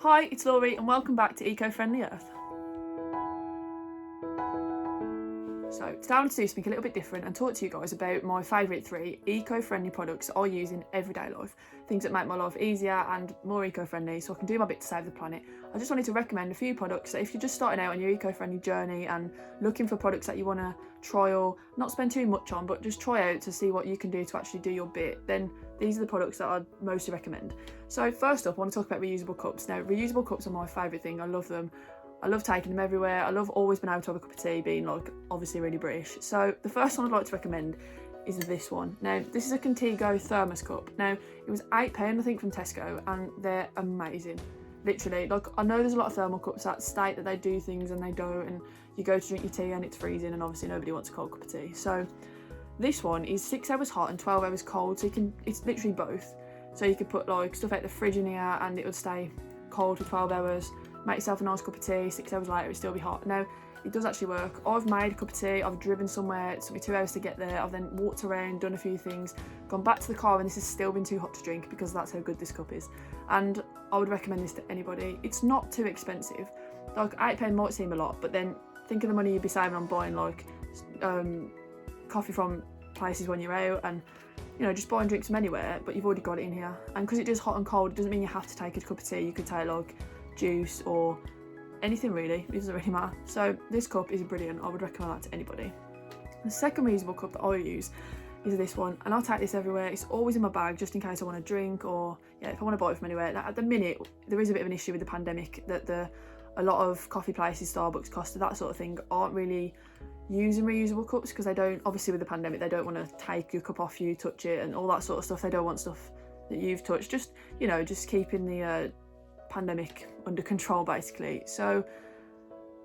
Hi, it's Laurie and welcome back to Eco-Friendly Earth. So today I want to do something a little bit different and talk to you guys about my favourite 3 eco-friendly products I use in everyday life. Things that make my life easier and more eco-friendly so I can do my bit to save the planet. I just wanted to recommend a few products that if you're just starting out on your eco-friendly journey and looking for products that you want to trial, not spend too much on, but just try out to see what you can do to actually do your bit, then these are the products that I'd mostly recommend. So first up, I want to talk about reusable cups. Now, reusable cups are my favourite thing. I love them. I love taking them everywhere. I love always being able to have a cup of tea, being like obviously really British. So the first one I'd like to recommend is this one. Now, this is a Contigo thermos cup. Now, it was £8 I think from Tesco and they're amazing. Literally, like I know there's a lot of thermal cups that state that they do things and they don't, and you go to drink your tea and it's freezing and obviously nobody wants a cold cup of tea. So this one is 6 hours hot and 12 hours cold, so it's literally both. So you could put like stuff out the fridge in here and it would stay cold for 12 hours. Make yourself a nice cup of tea, 6 hours later it'll still be hot. Now, it does actually work. I've made a cup of tea, I've driven somewhere, it took me 2 hours to get there, I've then walked around, done a few things, gone back to the car and this has still been too hot to drink because that's how good this cup is. And I would recommend this to anybody. It's not too expensive. Like £8 might seem a lot, but then think of the money you'd be saving on buying like coffee from places when you're out and just buying drinks from anywhere, but you've already got it in here. And because it does hot and cold, it doesn't mean you have to take a cup of tea. You could take like juice or anything really, it doesn't really matter. So this cup is brilliant. I would recommend that to anybody. The second reusable cup that I use is this one, and I'll take this everywhere. It's always in my bag just in case I want to drink or if I want to buy it from anywhere. Now, at the minute there is a bit of an issue with the pandemic that a lot of coffee places, Starbucks, Costa, that sort of thing, aren't really using reusable cups because they don't, obviously with the pandemic, they don't want to take your cup off you, touch it and all that sort of stuff. They don't want stuff that you've touched, just keeping the pandemic under control basically. So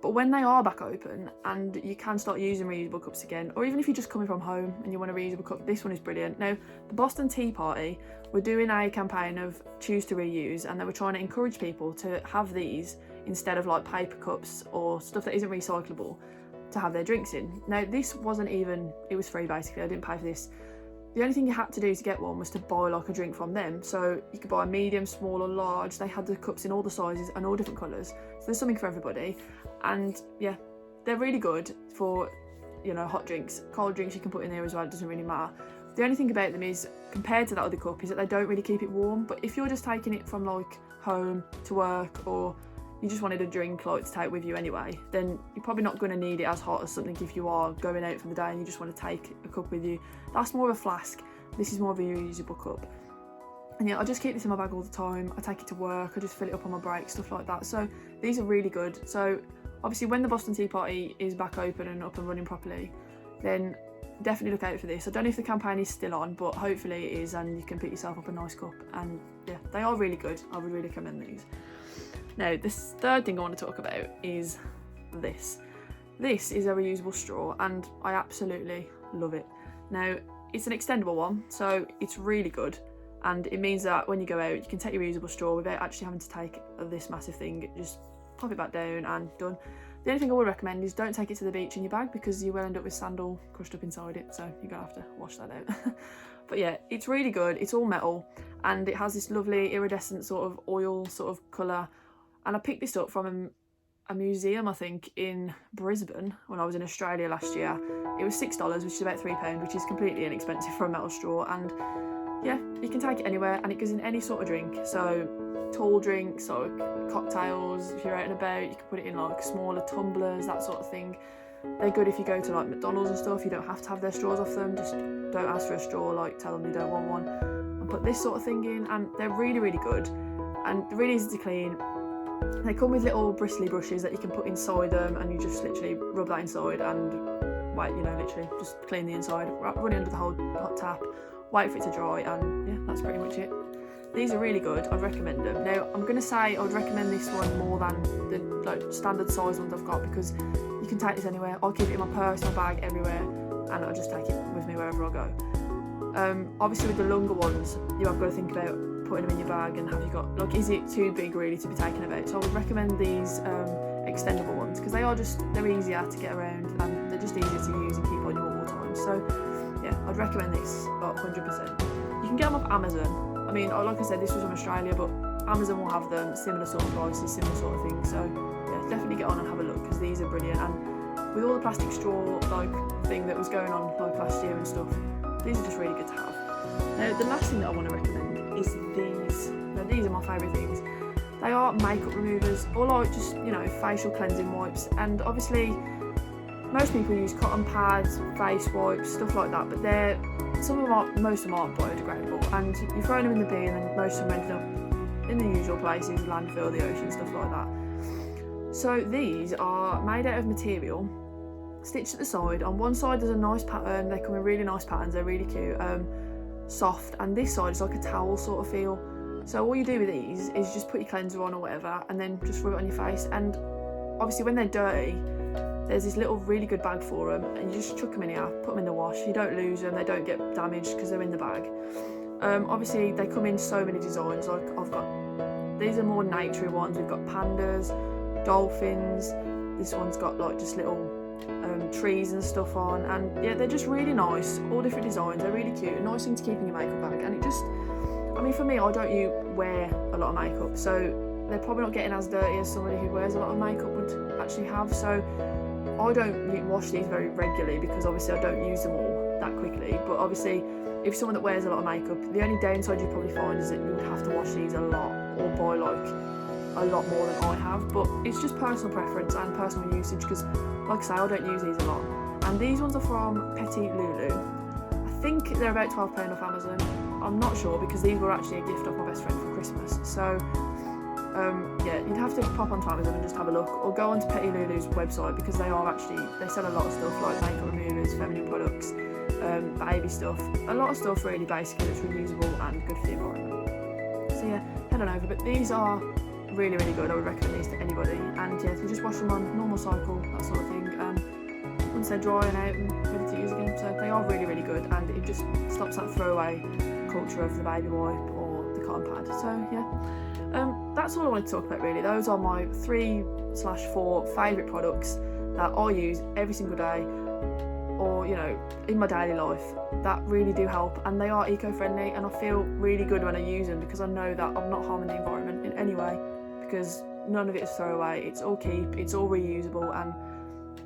but when they are back open and you can start using reusable cups again, or even if you're just coming from home and you want a reusable cup, this one is brilliant. Now, the Boston Tea Party were doing a campaign of choose to reuse, and they were trying to encourage people to have these instead of like paper cups or stuff that isn't recyclable to have their drinks in. Now, this wasn't even, it was free basically, I didn't pay for this. The only thing you had to do to get one was to buy like a drink from them. So you could buy a medium, small or large. They had the cups in all the sizes and all different colours. So there's something for everybody. And yeah, they're really good for, hot drinks. Cold drinks you can put in there as well, it doesn't really matter. The only thing about them is, compared to that other cup, is that they don't really keep it warm. But if you're just taking it from like home to work, or you just wanted a drink like to take with you anyway, then you're probably not going to need it as hot as something if you are going out for the day and you just want to take a cup with you. That's more of a flask. This is more of a reusable cup. And I just keep this in my bag all the time. I take it to work, I just fill it up on my break, stuff like that. So these are really good. So obviously when the Boston Tea Party is back open and up and running properly, then definitely look out for this. I don't know if the campaign is still on, but hopefully it is, and you can pick yourself up a nice cup. And yeah, they are really good. I would really recommend these. Now, this third thing I want to talk about is this. This is a reusable straw and I absolutely love it. Now, it's an extendable one, so it's really good. And it means that when you go out, you can take your reusable straw without actually having to take this massive thing. Just pop it back down and done. The only thing I would recommend is don't take it to the beach in your bag because you will end up with sandal crushed up inside it. So you're going to have to wash that out. But yeah, it's really good. It's all metal and it has this lovely iridescent sort of oil sort of colour. And I picked this up from a museum, I think, in Brisbane when I was in Australia last year. It was $6, which is about £3, which is completely inexpensive for a metal straw. And yeah, you can take it anywhere and it goes in any sort of drink. So tall drinks or cocktails, if you're out and about, you can put it in like smaller tumblers, that sort of thing. They're good if you go to like McDonald's and stuff. You don't have to have their straws off them. Just don't ask for a straw, like tell them you don't want one. And put this sort of thing in, and they're really, really good. And they're really easy to clean. They come with little bristly brushes that you can put inside them, and you just literally rub that inside and wait, literally just clean the inside, run it under the hot tap, wait for it to dry, and yeah, that's pretty much it. These are really good. I'd recommend them. Now, I'm going to say I'd recommend this one more than the standard size ones I've got because you can take this anywhere. I'll keep it in my purse, my bag, everywhere, and I'll just take it with me wherever I go. Obviously, with the longer ones, you have got to think about putting them in your bag and have you got, like, is it too big really to be taken about? So I would recommend these extendable ones because they're easier to get around and they're just easier to use and keep on you all the time. So yeah, I'd recommend this 100%. You can get them off Amazon. I mean, like I said, this was from Australia, but Amazon will have them, similar sort of prices, similar sort of thing. So yeah, definitely get on and have a look, because these are brilliant. And with all the plastic straw like thing that was going on like last year and stuff, these are just really good to have. Now, the last thing that I want to recommend is these. Now, these are my favourite things. They are makeup removers, or like just, you know, facial cleansing wipes. And obviously, most people use cotton pads, face wipes, stuff like that, but most of them aren't biodegradable, and you're throwing them in the bin, and most of them ended up in the usual places, landfill, the ocean, stuff like that. So these are made out of material, stitched at the side. On one side there's a nice pattern, they come in really nice patterns, they're really cute, soft, and this side is like a towel sort of feel. So all you do with these is just put your cleanser on or whatever, and then just rub it on your face. And obviously when they're dirty, there's this little really good bag for them, and you just chuck them in here, put them in the wash. You don't lose them, they don't get damaged because they're in the bag. Obviously they come in so many designs. Like these are more naturey ones. We've got pandas, dolphins. This one's got like just little trees and stuff on, and yeah, they're just really nice. All different designs. They're really cute. Nice thing to keep in your makeup bag, and it just, I mean, for me, I don't wear a lot of makeup, so they're probably not getting as dirty as somebody who wears a lot of makeup would actually have. So I don't wash these very regularly, because obviously I don't use them all that quickly. But obviously, if someone that wears a lot of makeup, the only downside you'd probably find is that you would have to wash these a lot, or buy like a lot more than I have. But it's just personal preference and personal usage, because like I say, I don't use these a lot. And these ones are from Petit Lulu. I think they're about £12 off Amazon. I'm not sure, because these were actually a gift off my best friend for Christmas. So yeah, you'd have to pop onto Amazon and just have a look, or go onto Petit Lulu's website, because they sell a lot of stuff like makeup removers, feminine products, baby stuff, a lot of stuff really basically that's reusable and good for the environment. So yeah, head on over. But these are really, really good. I would recommend these to anybody. And yeah, you just wash them on normal cycle, that sort of thing, and once they're dry and out and ready to use again. So they are really, really good, and it just stops that throwaway culture of the baby wipe or the cotton pad. So yeah, that's all I wanted to talk about really. Those are my 3/4 favourite products that I use every single day, or, you know, in my daily life, that really do help, and they are eco-friendly, and I feel really good when I use them, because I know that I'm not harming the environment in any way, because none of it is throwaway. It's all keep, it's all reusable, and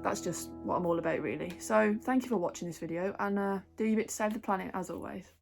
that's just what I'm all about really. So thank you for watching this video, and do your bit to save the planet as always.